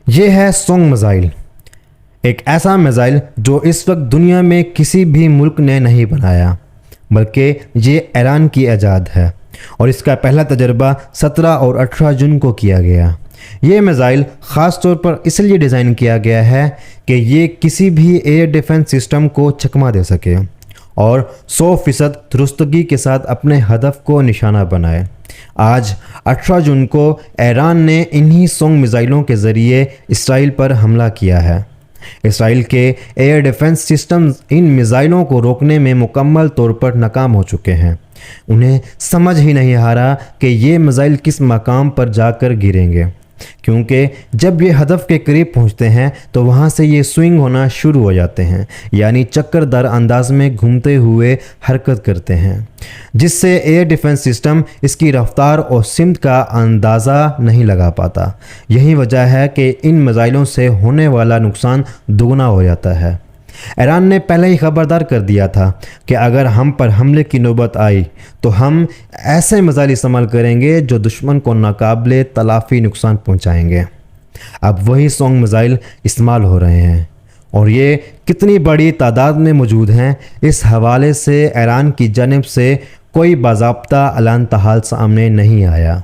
یہ ہے song missile, ایک ایسا میزائل جو اس وقت دنیا میں کسی بھی ملک نے نہیں بنایا، بلکہ یہ ایران کی ایجاد ہے اور اس کا پہلا تجربہ 17 اور 18 جون کو کیا گیا۔ یہ میزائل خاص طور پر اس لیے ڈیزائن کیا گیا ہے کہ یہ کسی بھی ایئر ڈیفنس سسٹم کو چکما دے سکے اور 100% درستگی کے ساتھ اپنے ہدف کو نشانہ بنائے۔ آج 18 جون کو ایران نے انہی سونگ میزائلوں کے ذریعے اسرائیل پر حملہ کیا ہے۔ اسرائیل کے ایئر ڈیفنس سسٹمز ان میزائلوں کو روکنے میں مکمل طور پر ناکام ہو چکے ہیں۔ انہیں سمجھ ہی نہیں آ رہا کہ یہ میزائل کس مقام پر جا کر گریں گے، کیونکہ جب یہ ہدف کے قریب پہنچتے ہیں تو وہاں سے یہ سوئنگ ہونا شروع ہو جاتے ہیں، یعنی چکر دار انداز میں گھومتے ہوئے حرکت کرتے ہیں، جس سے ایئر ڈیفنس سسٹم اس کی رفتار اور سمت کا اندازہ نہیں لگا پاتا۔ یہی وجہ ہے کہ ان میزائلوں سے ہونے والا نقصان دوگنا ہو جاتا ہے۔ ایران نے پہلے ہی خبردار کر دیا تھا کہ اگر ہم پر حملے کی نوبت آئی تو ہم ایسے میزائل استعمال کریں گے جو دشمن کو ناقابل تلافی نقصان پہنچائیں گے۔ اب وہی سونگ میزائل استعمال ہو رہے ہیں اور یہ کتنی بڑی تعداد میں موجود ہیں، اس حوالے سے ایران کی جانب سے کوئی باضابطہ اعلان تاحال سامنے نہیں آیا۔